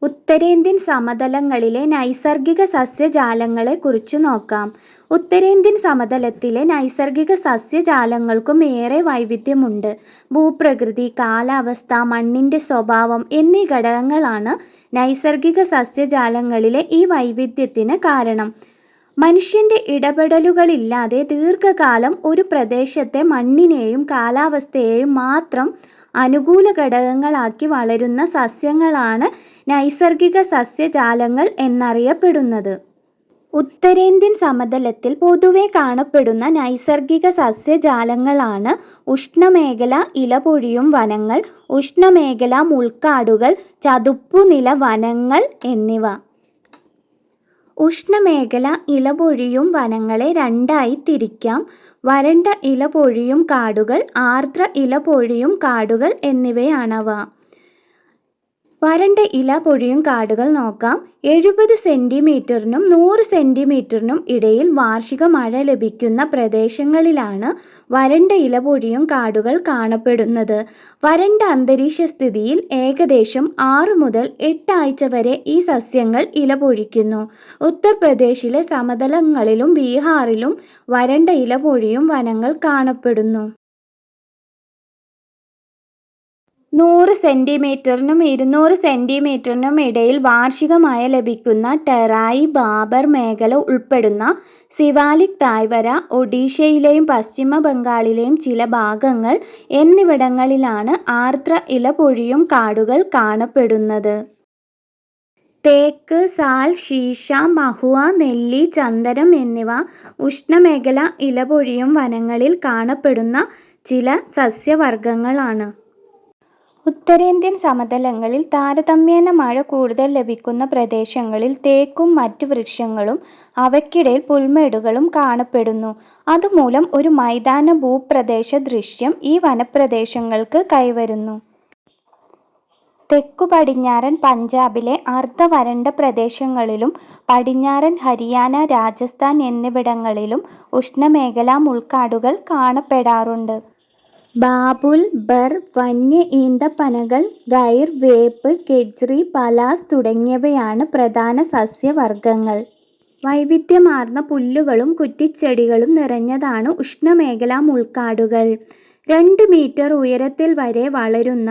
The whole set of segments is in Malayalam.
ഉത്തരേന്ത്യൻ സമതലങ്ങളിലെ നൈസർഗിക സസ്യജാലങ്ങളെക്കുറിച്ച് നോക്കാം. ഉത്തരേന്ത്യൻ സമതലത്തിലെ നൈസർഗിക സസ്യജാലങ്ങൾക്കും ഏറെ വൈവിധ്യമുണ്ട്. ഭൂപ്രകൃതി, കാലാവസ്ഥ, മണ്ണിൻ്റെ സ്വഭാവം എന്നീ ഘടകങ്ങളാണ് നൈസർഗിക സസ്യജാലങ്ങളിലെ ഈ വൈവിധ്യത്തിന് കാരണം. മനുഷ്യൻ്റെ ഇടപെടലുകളില്ലാതെ ദീർഘകാലം ഒരു പ്രദേശത്തെ മണ്ണിനെയും കാലാവസ്ഥയെയും മാത്രം അനുകൂല ഘടകങ്ങളാക്കി വളരുന്ന സസ്യങ്ങളാണ് നൈസർഗിക സസ്യജാലങ്ങൾ എന്നറിയപ്പെടുന്നത്. ഉത്തരേന്ത്യൻ സമതലത്തിൽ പൊതുവെ കാണപ്പെടുന്ന നൈസർഗിക സസ്യജാലങ്ങളാണ് ഉഷ്ണമേഖല ഇലപൊഴിയും വനങ്ങൾ, ഉഷ്ണമേഖല മുൾക്കാടുകൾ, ചതുപ്പുനില വനങ്ങൾ എന്നിവ. ഉഷ്ണമേഖല ഇലപൊഴിയും വനങ്ങളെ രണ്ടായി തിരിക്കാം. വരണ്ട ഇലപൊഴിയും കാടുകൾ, ആർദ്ര ഇലപൊഴിയും കാടുകൾ എന്നിവയാണവ. വരണ്ട ഇല പൊഴിയും കാടുകൾ നോക്കാം. 70 സെൻറ്റിമീറ്ററിനും 100 സെൻറ്റിമീറ്ററിനും ഇടയിൽ വാർഷിക മഴ ലഭിക്കുന്ന പ്രദേശങ്ങളിലാണ് വരണ്ട ഇല പൊഴിയും കാടുകൾ കാണപ്പെടുന്നത്. വരണ്ട അന്തരീക്ഷസ്ഥിതിയിൽ ഏകദേശം 6 മുതൽ 8 ആഴ്ച വരെ ഈ സസ്യങ്ങൾ ഇല പൊഴിക്കുന്നു. ഉത്തർപ്രദേശിലെ സമതലങ്ങളിലും ബീഹാറിലും വരണ്ട ഇല പൊഴിയും വനങ്ങൾ കാണപ്പെടുന്നു. 100 സെൻറ്റിമീറ്ററിനും 200 സെൻറ്റിമീറ്ററിനും ഇടയിൽ വാർഷിക മഴ ലഭിക്കുന്ന ടെറായി ബാബർ മേഖല ഉൾപ്പെടുന്ന സിവാലിക് താഴ്വര, ഒഡീഷയിലെയും പശ്ചിമ ബംഗാളിലെയും ചില ഭാഗങ്ങൾ എന്നിവിടങ്ങളിലാണ് ആർദ്ര ഇലപൊഴിയും കാടുകൾ കാണപ്പെടുന്നത്. തേക്ക്, സാൽ, ശീശ, മഹുവ, നെല്ലി, ചന്ദനം എന്നിവ ഉഷ്ണമേഖല ഇലപൊഴിയും വനങ്ങളിൽ കാണപ്പെടുന്ന ചില സസ്യവർഗങ്ങളാണ്. ഉത്തരേന്ത്യൻ സമതലങ്ങളിൽ താരതമ്യേന മഴ കൂടുതൽ ലഭിക്കുന്ന പ്രദേശങ്ങളിൽ തേക്കും മറ്റു വൃക്ഷങ്ങളും അവയ്ക്കിടയിൽ പുൽമേടുകളും കാണപ്പെടുന്നു. അതുമൂലം ഒരു മൈതാന ഭൂപ്രദേശ ദൃശ്യം ഈ വനപ്രദേശങ്ങൾക്ക് കൈവരുന്നു. തെക്കു പടിഞ്ഞാറൻ പഞ്ചാബിലെ അർദ്ധ വരണ്ട പ്രദേശങ്ങളിലും പടിഞ്ഞാറൻ ഹരിയാന, രാജസ്ഥാൻ എന്നിവിടങ്ങളിലും ഉഷ്ണമേഖലാ മുൾക്കാടുകൾ കാണപ്പെടാറുണ്ട്. ബാബുൽ, ബർ, വന്യ ഈന്തപ്പനകൾ, ഗൈർ, വേപ്പ്, കെജ്രി, പലാസ് തുടങ്ങിയവയാണ് പ്രധാന സസ്യവർഗങ്ങൾ. വൈവിധ്യമാർന്ന പുല്ലുകളും കുറ്റിച്ചെടികളും നിറഞ്ഞതാണ് ഉഷ്ണമേഖലാ മുൾക്കാടുകൾ. 2 മീറ്റർ ഉയരത്തിൽ വരെ വളരുന്ന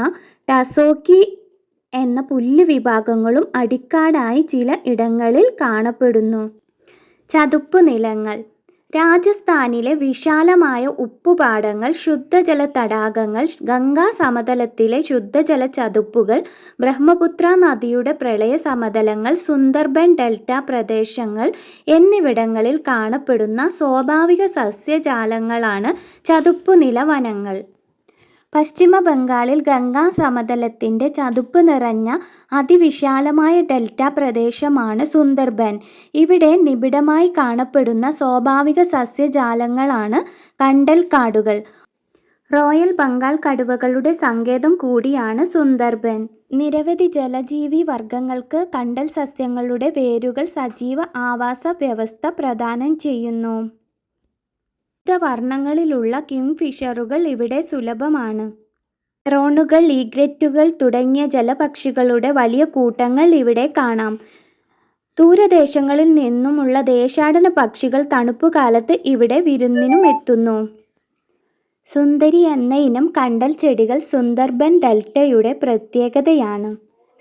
ടസോക്കി എന്ന പുല്ല് വിഭാഗങ്ങളും അടിക്കാടായി ചില ഇടങ്ങളിൽ കാണപ്പെടുന്നു. ചതുപ്പ് നിലങ്ങൾ. രാജസ്ഥാനിലെ വിശാലമായ ഉപ്പുപാടങ്ങൾ, ശുദ്ധജല തടാകങ്ങൾ, ഗംഗാ സമതലത്തിലെ ശുദ്ധജല ചതുപ്പുകൾ, ബ്രഹ്മപുത്ര നദിയുടെ പ്രളയ സമതലങ്ങൾ, സുന്ദർബൻ ഡെൽറ്റ പ്രദേശങ്ങൾ എന്നിവിടങ്ങളിൽ കാണപ്പെടുന്ന സ്വാഭാവിക സസ്യജാലങ്ങളാണ് ചതുപ്പുനില വനങ്ങൾ. പശ്ചിമ ബംഗാളിൽ ഗംഗാ സമതലത്തിൻ്റെ ചതുപ്പ് നിറഞ്ഞ അതിവിശാലമായ ഡെൽറ്റ പ്രദേശമാണ് സുന്ദർബൻ. ഇവിടെ നിബിഡമായി കാണപ്പെടുന്ന സ്വാഭാവിക സസ്യജാലങ്ങളാണ് കണ്ടൽക്കാടുകൾ. റോയൽ ബംഗാൾ കടുവകളുടെ സങ്കേതം കൂടിയാണ് സുന്ദർബൻ. നിരവധി ജലജീവി വർഗങ്ങൾക്ക് കണ്ടൽ സസ്യങ്ങളുടെ വേരുകൾ സജീവ ആവാസ വ്യവസ്ഥ പ്രദാനം ചെയ്യുന്നു. വിവിധ വർണ്ണങ്ങളിലുള്ള കിംഗ്ഫിഷറുകൾ ഇവിടെ സുലഭമാണ്. ഹെറോണുകൾ, ഈഗ്രറ്റുകൾ തുടങ്ങിയ ജലപക്ഷികളുടെ വലിയ കൂട്ടങ്ങൾ ഇവിടെ കാണാം. ദൂരദേശങ്ങളിൽ നിന്നുമുള്ള ദേശാടന പക്ഷികൾ തണുപ്പുകാലത്ത് ഇവിടെ വിരുന്നിനും എത്തുന്നു. സുന്ദരി എന്ന ഇനം കണ്ടൽ ചെടികൾ സുന്ദർബൻ ഡെൽറ്റയുടെ പ്രത്യേകതയാണ്.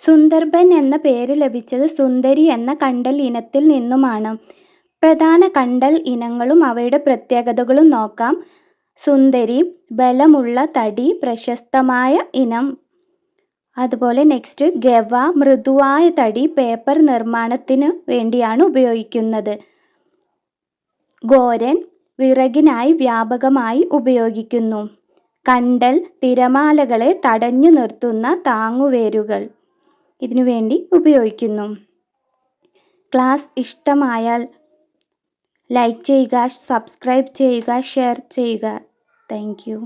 സുന്ദർബൻ എന്ന പേര് ലഭിച്ചത് സുന്ദരി എന്ന കണ്ടൽ ഇനത്തിൽ നിന്നുമാണ്. പ്രധാന കണ്ടൽ ഇനങ്ങളും അവയുടെ പ്രത്യേകതകളും നോക്കാം. സുന്ദരി, ബലമുള്ള തടി, പ്രശസ്തമായ ഇനം. അതുപോലെ നെക്സ്റ്റ് ഗവ, മൃദുവായ തടി, പേപ്പർ നിർമ്മാണത്തിന് വേണ്ടിയാണ് ഉപയോഗിക്കുന്നത്. ഗോരൻ, വിറകിനായി വ്യാപകമായി ഉപയോഗിക്കുന്നു. കണ്ടൽ, തിരമാലകളെ തടഞ്ഞു നിർത്തുന്ന താങ്ങുവേരുകൾ ഇതിനുവേണ്ടി ഉപയോഗിക്കുന്നു. ക്ലാസ് ഇഷ്ടമായാൽ ലൈക്ക് ചെയ്യുക, സബ്സ്ക്രൈബ് ചെയ്യുക, ഷെയർ ചെയ്യുക. Thank you.